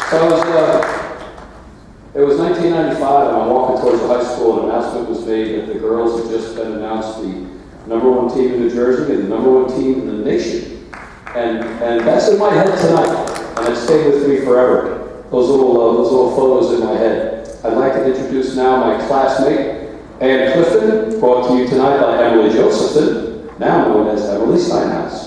It was 1995, and I'm walking towards the high school, and an announcement was made that the girls had just been announced the #1 team in New Jersey and the #1 team in the nation. And that's in my head tonight, and it stayed with me forever. Those little photos in my head. I'd like to introduce now my classmate, Ann Clifton, brought to you tonight by Emily Josephson, now known as Emily Steinhaus.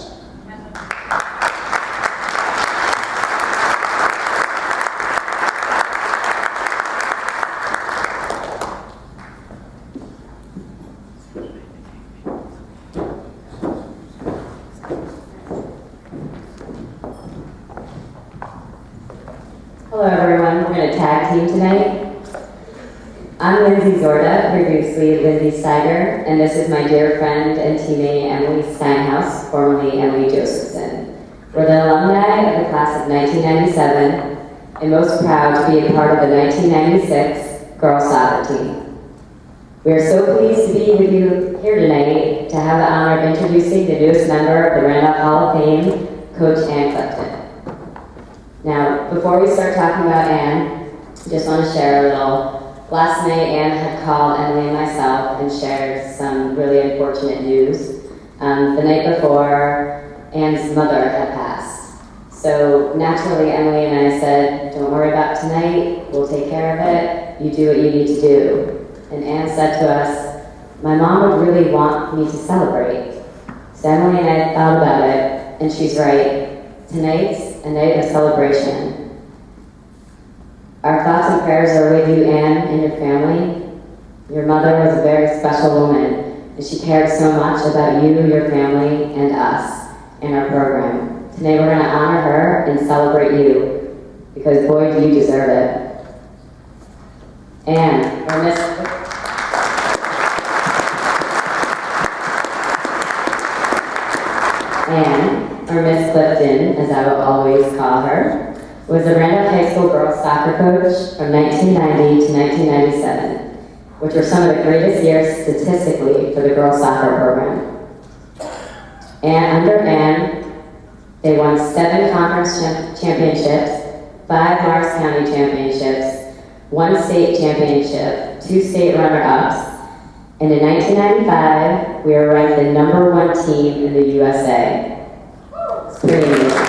Hello everyone, we're going to tag team tonight. I'm Lindsay Zorda, previously Lindsay Steiger, and this is my dear friend and teammate Emily Steinhaus, formerly Emily Josephson. We're the alumni of the class of 1997, and most proud to be a part of the 1996 girls soccer team. We are so pleased to be with you here tonight to have the honor of introducing the newest member of the Randolph Hall of Fame, Coach Ann Clifton. Now, before we start talking about Ann, I just want to share a little. Last night, Ann had called Emily and myself and shared some really unfortunate news. The night before, Ann's mother had passed. So naturally, Emily and I said, don't worry about tonight, we'll take care of it, you do what you need to do. And Ann said to us, my mom would really want me to celebrate. So Emily and I thought about it, and she's right. Tonight's a night of celebration. Our thoughts and prayers are with you, Ann, and your family. Your mother was a very special woman, and she cared so much about you, your family, and us, and our program. Tonight we're going to honor her and celebrate you, because boy, do you deserve it. Ann, or Miss... Ann, or Miss Clifton, as I will always call her, was a Randolph High School girls soccer coach from 1990 to 1997, which were some of the greatest years statistically for the girls soccer program. And under Ann, they won 7 conference championships, 5 Morris County championships, 1 state championship, 2 state runner-ups, and in 1995, we were ranked the #1 team in the USA. It's pretty amazing.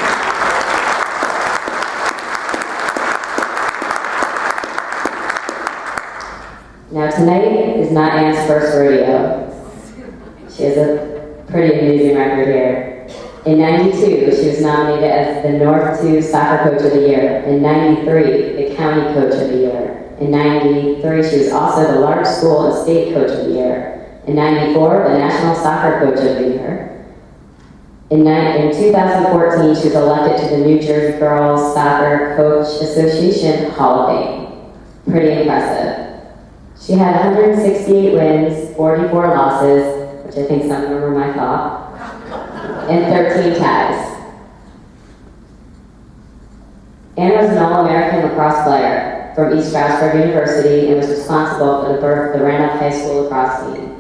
Now tonight is not Ann's first rodeo. She has a pretty amazing record here. In '92, she was nominated as the North 2 Soccer Coach of the Year. In '93, the County Coach of the Year. In '93, she was also the Large School and State Coach of the Year. In '94, the National Soccer Coach of the Year. In 2014, she was elected to the New Jersey Girls Soccer Coach Association Hall of Fame. Pretty impressive. She had 168 wins, 44 losses, which I think some of them were my fault, and 13 ties. Ann was an All-American lacrosse player from East Stroudsburg University and was responsible for the birth of the Randolph High School lacrosse team.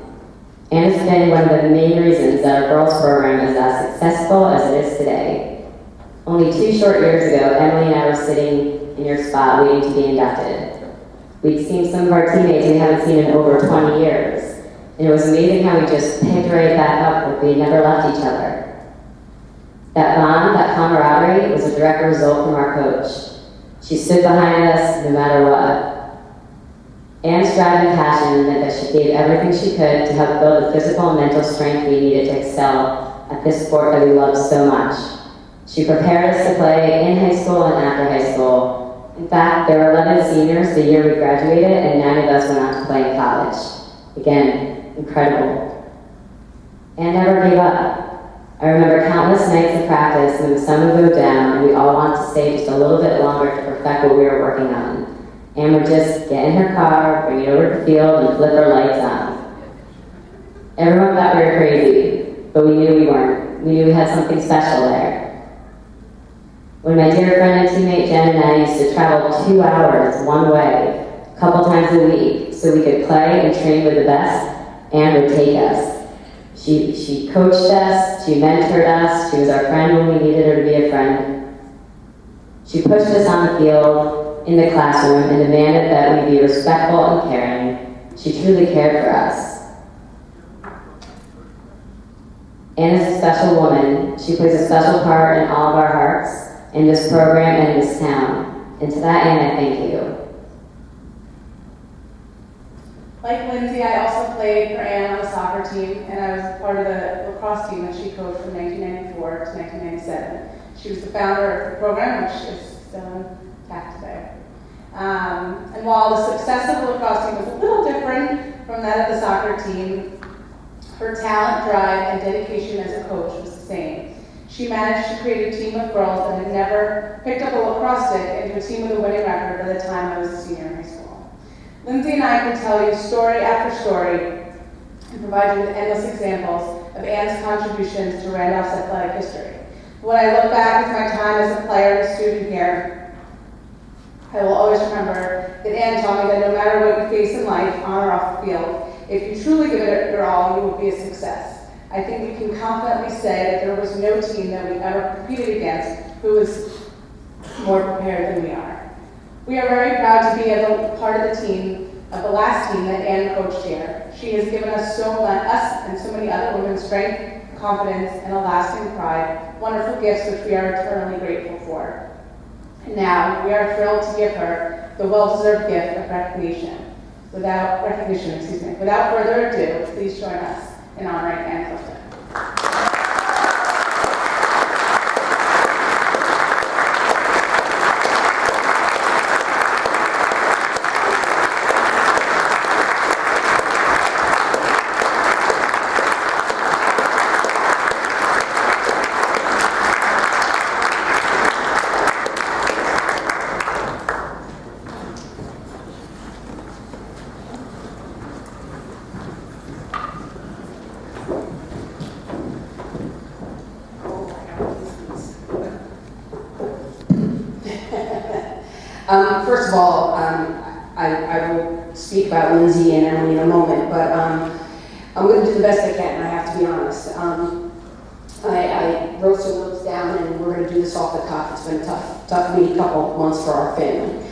Ann has been one of the main reasons that our girls program is as successful as it is today. Only 2 short years ago, Emily and I were sitting in your spot waiting to be inducted. We'd seen some of our teammates we haven't seen in over 20 years, and it was amazing how we just picked right back up like we had never left each other. That bond, that camaraderie, was a direct result from our coach. She stood behind us no matter what. Ann's drive and passion meant that she gave everything she could to help build the physical and mental strength we needed to excel at this sport that we loved so much. She prepared us to play in high school and after high school. In fact, there were 11 seniors the year we graduated, and 9 of us went on to play in college. Again, incredible. Ann never gave up. I remember countless nights of practice when the sun would go down and we all wanted to stay just a little bit longer to perfect what we were working on. Ann would just get in her car, bring it over to the field, and flip her lights on. Everyone thought we were crazy, but we knew we weren't. We knew we had something special there. When my dear friend and teammate Jen and I used to travel 2 hours one way, a couple times a week, so we could play and train with the best, Ann would take us. She coached us, she mentored us, she was our friend when we needed her to be a friend. She pushed us on the field, in the classroom, and demanded that we be respectful and caring. She truly cared for us. Anne is a special woman. She plays a special part in all of our hearts, in this program and in this town. And to that, Anne, I thank you. Like Lindsay, I also played for Anne on the soccer team, and I was part of the lacrosse team that she coached from 1994 to 1997. She was the founder of the program, which is still intact today. And while the success of the lacrosse team was a little different from that of the soccer team, her talent, drive, and dedication as a coach was the same. She managed to create a team of girls that had never picked up a lacrosse stick into a team with a winning record by the time I was a senior in high school. Lindsay and I can tell you story after story and provide you with endless examples of Anne's contributions to Randolph's athletic history. When I look back at my time as a player and a student here, I will always remember that Anne taught me that no matter what you face in life, on or off the field, if you truly give it your all, you will be a success. I think we can confidently say that there was no team that we ever competed against who was more prepared than we are. We are very proud to be a part of the team, of the last team that Anne coached here. She has given us and so many other women strength, confidence, and a lasting pride, wonderful gifts which we are eternally grateful for. And now, we are thrilled to give her the well-deserved gift of recognition. Without further ado, please join us in honoring Anne Clifton. First of all, I will speak about Lindsay and Emily in a moment, but I'm going to do the best I can, I have to be honest. I wrote some notes down, and we're going to do this off the cuff. It's been a tough week, couple months for our family.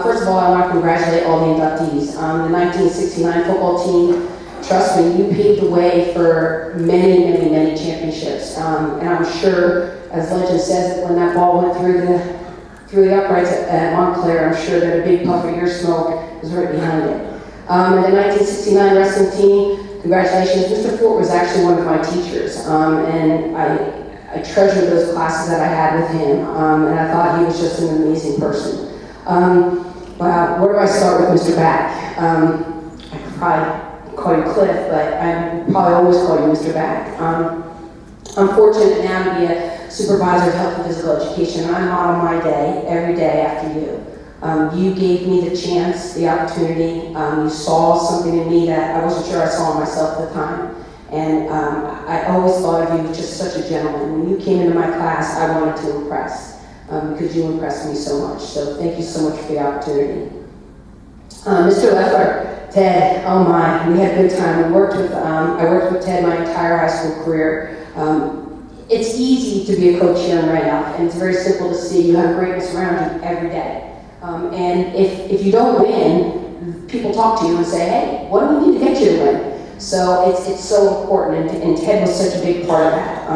First of all, I want to congratulate all the inductees. The 1969 football team, trust me, you paved the way for many, many, many championships. And I'm sure, as legend says, that when that ball went through the uprights at Montclair, I'm sure that a big puff of your smoke was right behind it. And the 1969 wrestling team, congratulations. Mr. Fort was actually one of my teachers, and I treasured those classes that I had with him, and I thought he was just an amazing person. Wow, where do I start with Mr. Back? I could probably call you Cliff, but I probably always call you Mr. Back. I'm fortunate now to be a supervisor of health and physical education. I'm on my day, every day after you. You gave me the chance, the opportunity. You saw something in me that I wasn't sure I saw in myself at the time. And I always thought of you as just such a gentleman. When you came into my class, I wanted to impress because you impressed me so much. So thank you so much for the opportunity. Mr. Leffler, Ted, oh my, we had a good time. I worked with Ted my entire high school career. It's easy to be a coach here in Randolph, and it's very simple to see. You have greatness around you every day. And if you don't win, people talk to you and say, hey, what do we need to get you to win? So it's so important, and Ted was such a big part of that.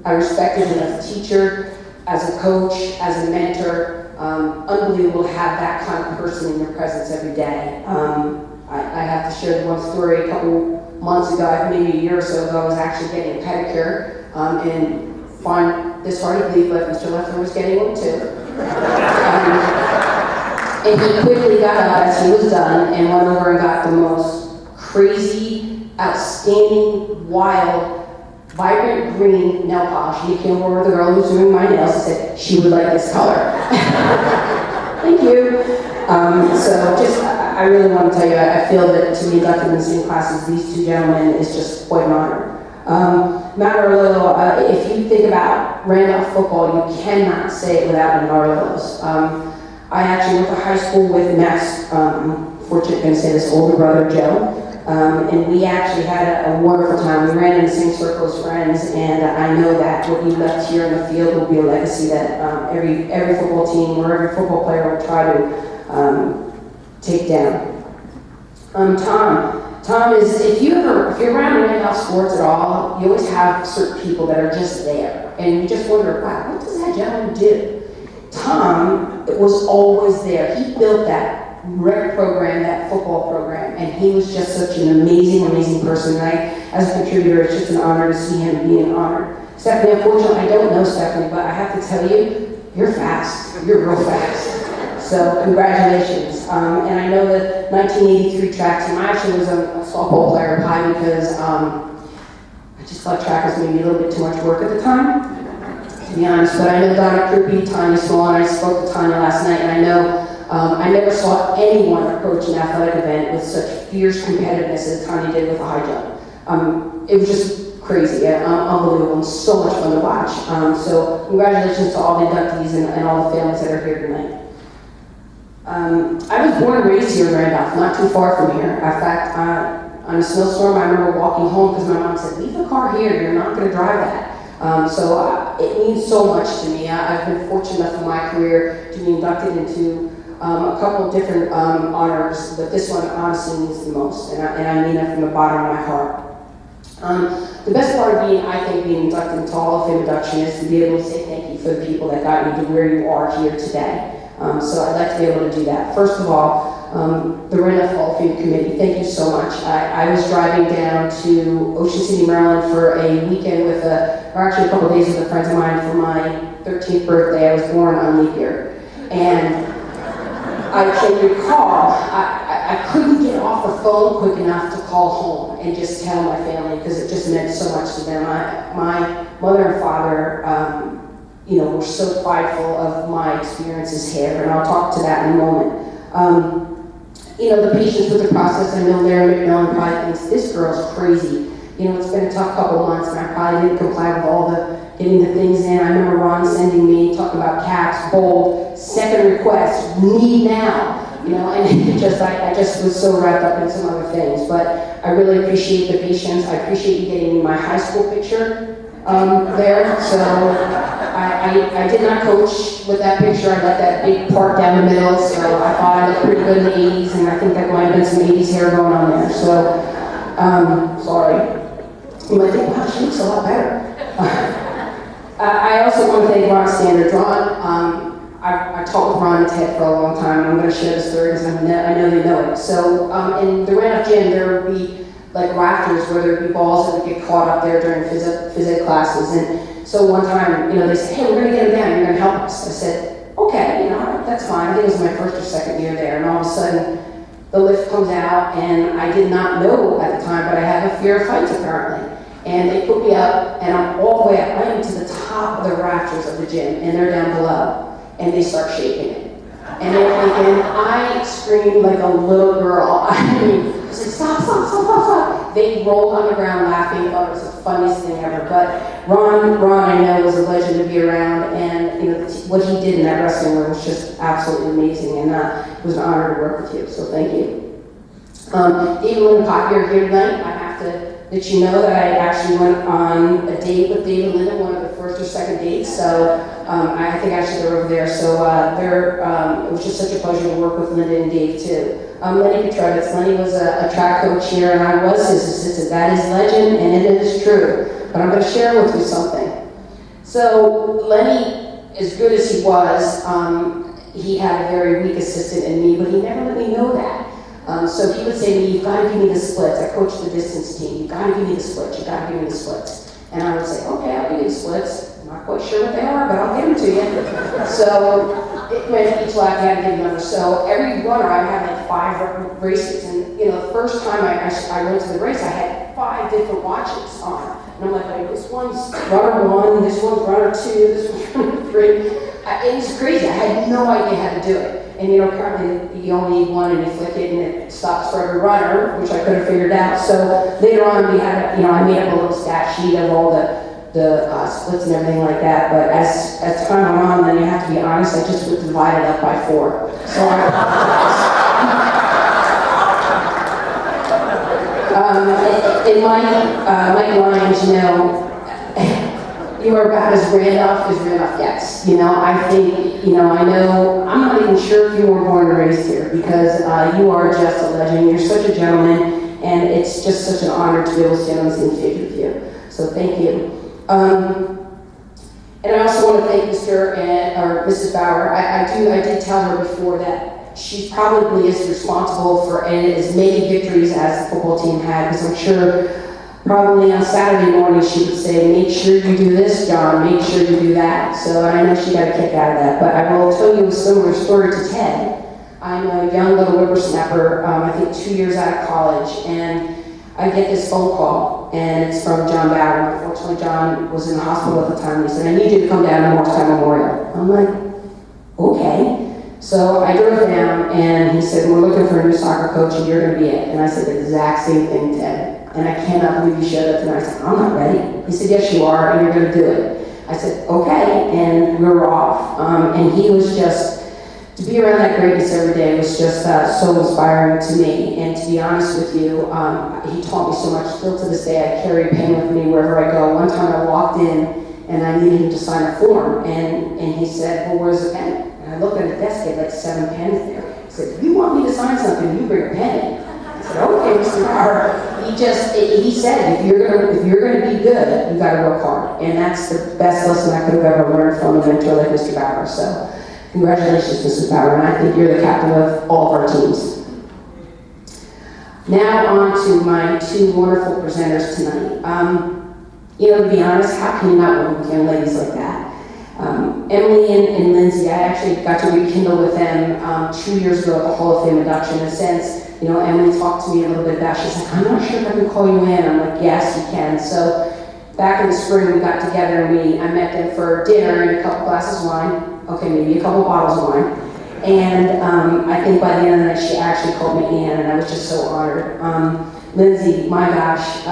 I respected him as a teacher, as a coach, as a mentor. Unbelievable to have that kind of person in your presence every day. I have to share one story. A couple months ago, maybe a year or so ago, I was actually getting a pedicure, and find this hard to believe, but Mr. Leffler was getting one too. And he quickly got up as he was done and went over and got the most crazy, outstanding, wild, vibrant green nail polish. He came over to the girl who was doing my nails and said she would like this color. Thank you. I really want to tell you, I feel that to be inducted in the same class as these two gentlemen is just quite an honor. Matt Arlillo, if you think about Randolph football, you cannot say it without an Arlillos. I actually went to high school with Matt's, fortunate to say this, older brother, Joe. And we actually had a wonderful time. We ran in the same circle as friends, and I know that what you left here in the field will be a legacy that every football team or every football player will try to take down. Tom is, if you're around Randolph sports at all, you always have certain people that are just there, and you just wonder, wow, what does that gentleman do? Tom was always there. He built that rec program, that football program, and he was just such an amazing, amazing person. And as a contributor, it's just an honor to see him being honored. Stephanie, unfortunately, I don't know Stephanie, but I have to tell you, you're fast. You're real fast. So congratulations. And I know the 1983 track team, I actually was a softball player at High because I just thought track was maybe a little bit too much work at the time, to be honest. But I know Donna Krupe, Tanya Small, and I spoke to Tanya last night, and I know I never saw anyone approach an athletic event with such fierce competitiveness as Tanya did with the high jump. It was just crazy, unbelievable, and so much fun to watch. So congratulations to all the inductees and all the families that are here tonight. I was born and raised here in Randolph, not too far from here. In fact, on a snowstorm, I remember walking home because my mom said, leave the car here, you're not going to drive that. So it means so much to me. I've been fortunate enough in my career to be inducted into a couple of different honors, but this one honestly means the most, and I mean that from the bottom of my heart. The best part of being inducted into Hall of Fame induction is to be able to say thank you for the people that got you to where you are here today. So I'd like to be able to do that. First of all, the Randolph Hall of Fame Committee, thank you so much. I was driving down to Ocean City, Maryland for a weekend with or actually a couple of days with a friend of mine for my 13th birthday. I was born on leap year. And I can recall, I couldn't get off the phone quick enough to call home and just tell my family because it just meant so much to them. My mother and father, were so prideful of my experiences here, and I'll talk to that in a moment. The patience with the process, I know Larry McMillan probably thinks this girl's crazy. It's been a tough couple of months, and I probably didn't comply with all getting the things in. I remember Ron sending me, talking about caps, bold, second request, need now. And I just was so wrapped up in some other things. But I really appreciate the patience. I appreciate you getting me my high school picture there. So I did not coach with that picture. I let that big part down the middle, so I thought I looked pretty good in the 80s, and I think that might have been some 80s hair going on there. So, sorry. You might think, wow, she looks a lot better. I also want to thank Ron Standard. Ron, I talked with Ron and Ted for a long time, and I'm going to share the story because I know they know it. So, in the Randolph gym, there would be like rafters where there would be balls that would get caught up there during phys ed classes. And so one time, they said, hey, we're going to get them down, you're going to help us. I said, okay, that's fine. I think it was my first or second year there, and all of a sudden, the lift comes out, and I did not know at the time, but I have a fear of heights apparently. And they put me up, and I'm all the way up. I am to the top of the rafters of the gym, and they're down below, and they start shaking it. And I screamed like a little girl. I mean, I said, stop. They rolled on the ground laughing. I thought it was the funniest thing ever. But Ron, I know, was a legend to be around, and what he did in that wrestling room was just absolutely amazing, and it was an honor to work with you. So thank you. David Lindcock, you're here tonight. I have to let you know that I actually went on a date with David and Linda, one of the first or second dates. So I think actually they're over there. So it was just such a pleasure to work with Linda and Dave too. Lenny Petrovitz. Lenny was a track coach here, and I was his assistant. That is legend, and it is true. But I'm going to share with you something. So Lenny, as good as he was, he had a very weak assistant in me, but he never let me know that. So he would say to me, you've got to give me the splits. I coached the distance team. You've got to give me the splits. You've got to give me the splits. And I would say, okay, I'll give you the splits. I'm not quite sure what they are, but I'll give them to you. So it meant each lap you had to give them. So every runner, I had like 5 races. And the first time I went to the race, I had 5 different watches on. And I'm like, this one's runner 1, this one's runner 2, this one's runner 3. It was crazy. I had no idea how to do it. And currently you only need one and you flick it and it stops for every runner, which I could have figured out. So later on we had, I made up a little stat sheet of all the splits and everything like that. But as time went on, then you have to be honest, I just would divide it up by 4. So And Mike Lyons, you know, you are about as Randolph gets. You know, I think, you know, I know, I'm not even sure if you were born and raised here because you are just a legend. You're such a gentleman, and it's just such an honor to be able to stand on the same stage with you. So thank you. And I also want to thank Mr. or Mrs. Bauer. I did tell her before that she probably is responsible for as many victories as the football team had, because I'm sure probably on Saturday morning she would say, make sure you do this, John, make sure you do that. So I know she got a kick out of that. But I will tell you a similar story to Ted. I'm a young little whippersnapper, I think 2 years out of college, and I get this phone call, and it's from John Bauer. Unfortunately, John was in the hospital at the time. He said, I need you to come down to Morristown Memorial. I'm like, okay. So I drove down, and he said, we're looking for a new soccer coach, and you're going to be it. And I said the exact same thing, Ted. And I cannot believe you showed up tonight. I said, I'm not ready. He said, yes, you are, and you're going to do it. I said, okay, and we were off. And he was just, to be around that greatness every day was just so inspiring to me. And to be honest with you, he taught me so much. Still to this day, I carry a pen with me wherever I go. One time I walked in, and I needed him to sign a form, and he said, well, where's the pen? And I looked at the desk, he had like 7 pens there. He said, if you want me to sign something, you bring a pen. I said, okay, Mr. Bauer. He said, if you're gonna be good, you gotta work hard. And that's the best lesson I could have ever learned from a mentor like Mr. Bauer. So congratulations, Mrs. Bauer, and I think you're the captain of all of our teams. Now on to my 2 wonderful presenters tonight. You know, to be honest, how can you not work with young ladies like that? Emily and Lindsay, I actually got to rekindle with them 2 years ago at the Hall of Fame induction. In a sense, you know, Emily talked to me a little bit about, she's like, I'm not sure if I can call you in. I'm like, yes, you can. So back in the spring, we got together and I met them for dinner and a couple glasses of wine. Okay, maybe a couple bottles of wine. And I think by the end of the night, she actually called me in, and I was just so honored. Lindsay, my gosh,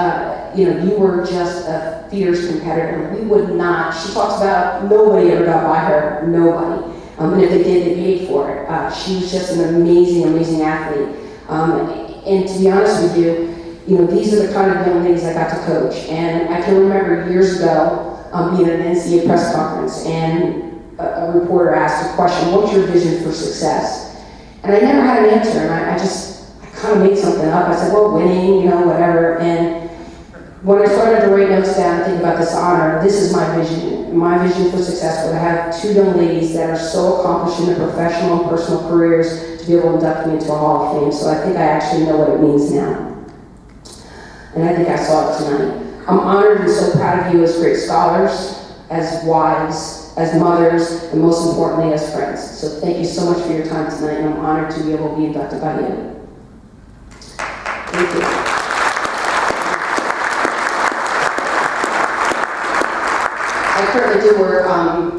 you know, you were just a fierce competitor. We would not, she talks about nobody ever got by her, nobody. And if they did, they paid for it. She was just an amazing, amazing athlete. And to be honest with you, you know, these are the kind of young ladies I got to coach. And I can remember years ago being at an NCAA press conference, and a reporter asked a question, what's your vision for success? And I never had an answer, and I kind of made something up. I said, well, winning, you know, whatever. And when I started to write notes down and think about this honor, this is my vision. My vision for success was to have 2 young ladies that are so accomplished in their professional and personal careers to be able to induct me into a Hall of Fame. So I think I actually know what it means now. And I think I saw it tonight. I'm honored and so proud of you as great scholars, as wives, as mothers, and most importantly, as friends. So thank you so much for your time tonight, and I'm honored to be able to be inducted by you. Thank you. I currently do work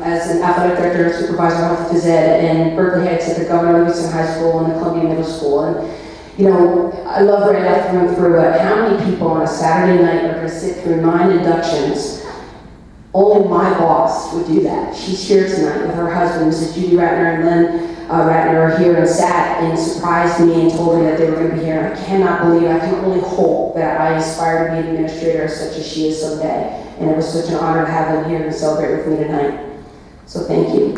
as an athletic director and supervisor of health phys ed in Berkeley Heights at the Governor Livingston High School and the Columbia Middle School. And you know, I love Randolph through and through, but how many people on a Saturday night are going to sit through 9 inductions? Only my boss would do that. She's here tonight with her husband, Mrs. Judy Ratner and Lynn Ratner, are here and sat and surprised me and told me that they were going to be here. And I cannot believe, I can only hope that I aspire to be an administrator such as she is someday. And it was such an honor to have them here and celebrate with me tonight. So thank you.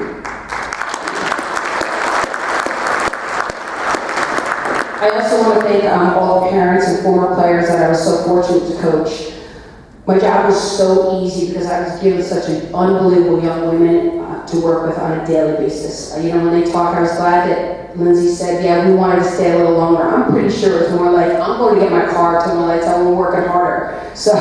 I also want to thank all the parents and former players that I was so fortunate to coach. My job was so easy because I was given such an unbelievable young women to work with on a daily basis. You know, when they talk, I was glad that Lindsay said, yeah, we wanted to stay a little longer. I'm pretty sure it's more like, I'm going to get my car, turn the lights on, we're working harder. So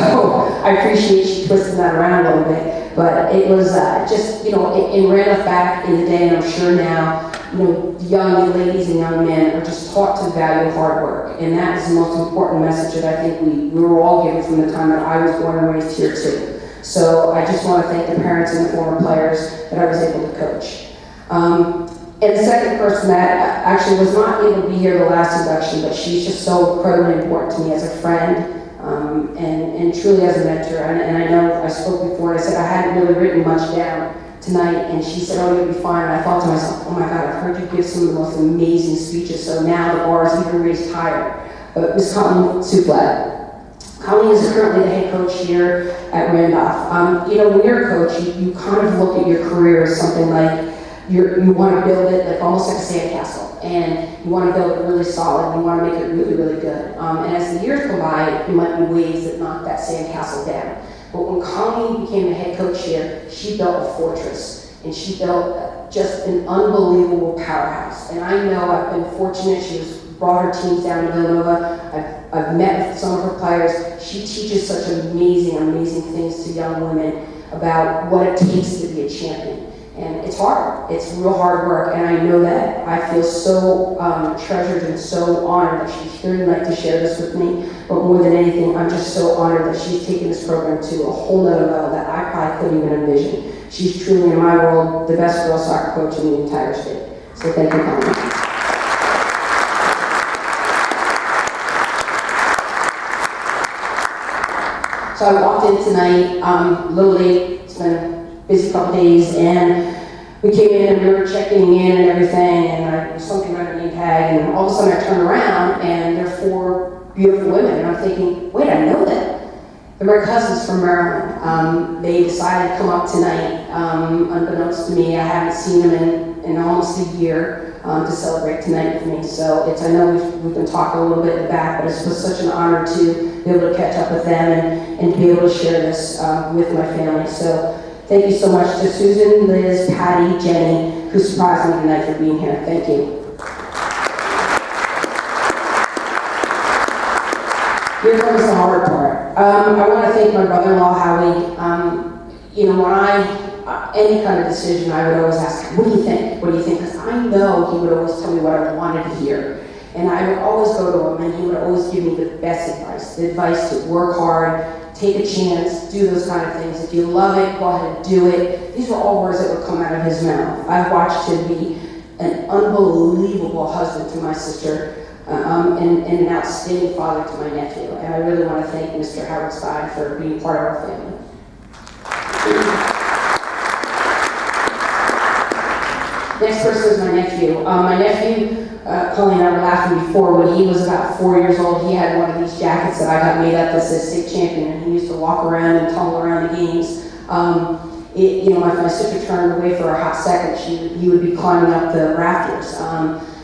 I appreciate she twisting that around a little bit. But it was just, you know, in Randolph back in the day, and I'm sure now, you know, young ladies and young men are just taught to value hard work. And that is the most important message that I think we were all given from the time that I was born and raised here too. So I just want to thank the parents and the former players that I was able to coach. And the second person that actually was not able to be here the last induction, but she's just so incredibly important to me as a friend and truly as a mentor. And I know I spoke before and I said I hadn't really written much down tonight, and she said, oh, you'll be fine. And I thought to myself, oh my God, I've heard you give some of the most amazing speeches, so now the bar is even raised higher. But Ms. Cotton Suplat, Connie is currently the head coach here at Randolph. When you're a coach, you kind of look at your career as something like you want to build it like almost like a sandcastle, and you want to build it really solid, and you want to make it really, really good. And as the years go by, there might be waves that knock that sandcastle down. But when Connie became the head coach here, she built a fortress, and she built just an unbelievable powerhouse. And I know I've been fortunate. She's brought her teams down to Villanova. I've met with some of her players. She teaches such amazing, amazing things to young women about what it takes to be a champion. And it's hard. It's real hard work. And I know that. I feel so treasured and so honored that she's here tonight to share this with me. But more than anything, I'm just so honored that she's taken this program to a whole nother level that I probably couldn't even envision. She's truly, in my world, the best girls soccer coach in the entire state. So thank you, Connie. So I walked in tonight, a little late. It's been a busy couple days, and we came in and we were checking in and everything, and I was something on a name tag, and all of a sudden I turned around, and there are 4 beautiful women, and I'm thinking, wait, I know them. They're my cousins from Maryland. They decided to come up tonight, unbeknownst to me. I haven't seen them in almost a year to celebrate tonight with me. So I know we've been talking a little bit in the back, but it was such an honor to be able to catch up with them and to be able to share this with my family. So thank you so much to Susan, Liz, Patty, Jenny, who surprised me tonight for being here. Thank you. Here comes the hard part. I want to thank my brother-in-law, Howie. When any kind of decision, I would always ask, what do you think? What do you think? Because I know he would always tell me what I wanted to hear. And I would always go to him, and he would always give me the best advice. The advice to work hard, take a chance, do those kind of things. If you love it, go ahead and do it. These were all words that would come out of his mouth. I've watched him be an unbelievable husband to my sister, and an outstanding father to my nephew. And I really want to thank Mr. Howard Stein for being part of our family. Next person is my nephew. My nephew, Colleen and I were laughing before, when he was about 4 years old, he had one of these jackets that I got made up as a state champion, and he used to walk around and tumble around the games. My sister turned away for a hot second, he would be climbing up the rafters.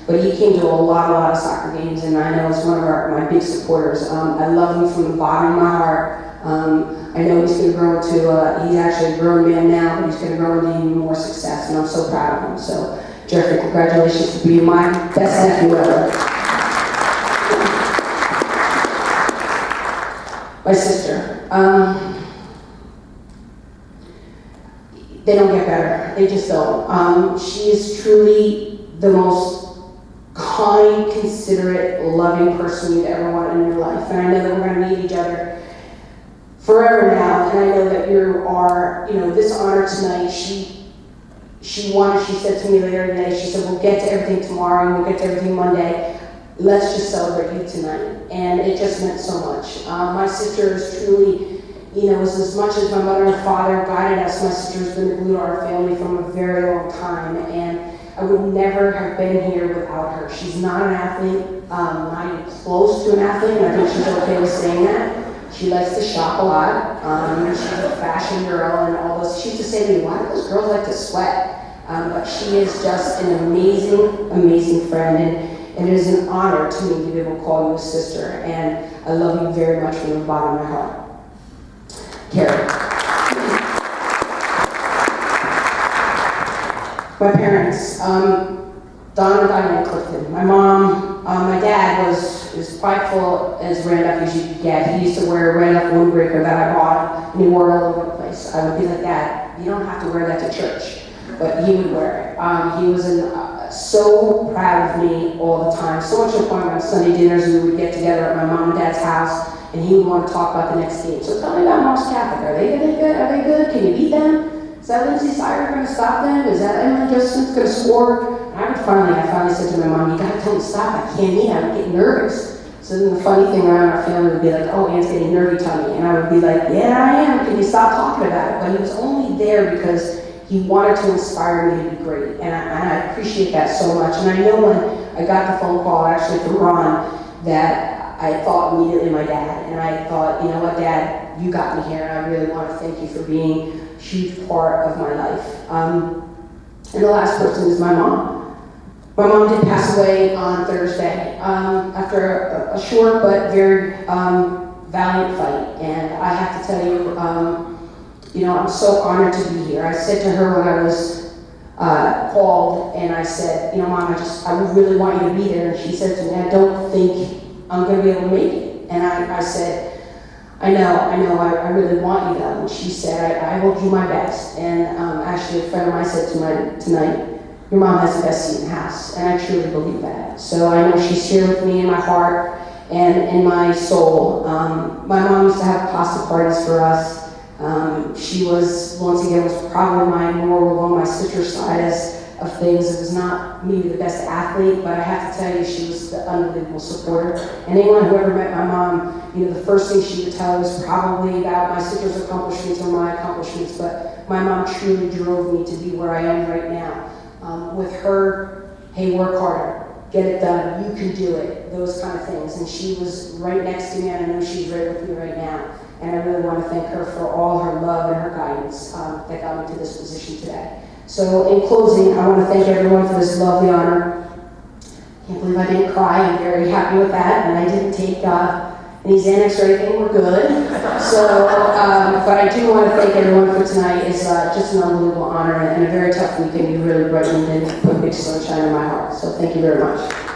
But he came to a lot of soccer games, and I know he's one of my big supporters. I love him from the bottom of my heart. I know he's going to grow into, he's actually a grown man now, but he's going to grow into even more success, and I'm so proud of him. So, Jeffrey, congratulations for being my best nephew ever. My sister. They don't get better. They just don't. She is truly the most kind, considerate, loving person you'd ever want in your life. And I know that we're going to need each other forever now. And I know that you are, this honor tonight. She said to me later today, she said, we'll get to everything tomorrow and we'll get to everything Monday. Let's just celebrate you tonight. And it just meant so much. My sister is truly, was as much as my mother and father guided us, my sister's been the glue to our family from a very long time. And I would never have been here without her. She's not an athlete, not even close to an athlete, and I think she's okay with saying that. She likes to shop a lot. She's a fashion girl and all this. She used to say to me, why do those girls like to sweat? But she is just an amazing, amazing friend, and it is an honor to me to be able to call you a sister, and I love you very much from the bottom of my heart. Carrie. My parents, Don and Diane Clifton. My mom, my dad was as prideful as Randolph as you could get. He used to wear a Randolph windbreaker that I bought, and he wore it all over the place. I would be like, Dad, you don't have to wear that to church. But he would wear it. He was so proud of me all the time. So much to the point where on Sunday dinners we would get together at my mom and dad's house, and he would want to talk about the next game. So tell me about Mom's Catholic. Are they good? Are they good? Can you beat them? Is that Lindsay Sire going to stop them? Is that Emily Joseph's going to score? And I finally said to my mom, you got to tell me to stop. I can't eat. I'm getting nervous. So then the funny thing around our family would be like, oh, Anne's getting nervy tummy. And I would be like, yeah, I am. Can you stop talking about it? But he was only there because he wanted to inspire me to be great. And I appreciate that so much. And I know when I got the phone call actually from Ron that I thought immediately my dad, and I thought, you know what, Dad, you got me here, and I really want to thank you for being a huge part of my life. And the last person is my mom. My mom did pass away on Thursday after a short but very valiant fight, and I have to tell you, you know, I'm so honored to be here. I said to her when I was called, and I said, you know, Mom, I really want you to be there. And she said to me, I don't think I'm going to be able to make it. And I said, I know, I really want you though. And she said, I will do my best. And actually, a friend of mine said to me tonight, your mom has the best seat in the house. And I truly believe that. So I know she's here with me in my heart and in my soul. My mom used to have pasta parties for us. She was, once again, was probably more along my sister's side of things. It was not maybe the best athlete, but I have to tell you, she was the unbelievable supporter. And anyone who ever met my mom, you know, the first thing she would tell was probably about my sister's accomplishments or my accomplishments, but my mom truly drove me to be where I am right now. With her, hey, work harder, get it done, you can do it, those kind of things. And she was right next to me, and I know she's right with me right now. And I really want to thank her for all her love and her guidance that got me to this position today. So in closing, I want to thank everyone for this lovely honor. Can't believe I didn't cry. I'm very happy with that. And I didn't take any Xanax or anything. We're good. So, but I do want to thank everyone for tonight. It's just an unbelievable honor and a very tough weekend. You really brightened and put big sunshine in my heart. So thank you very much.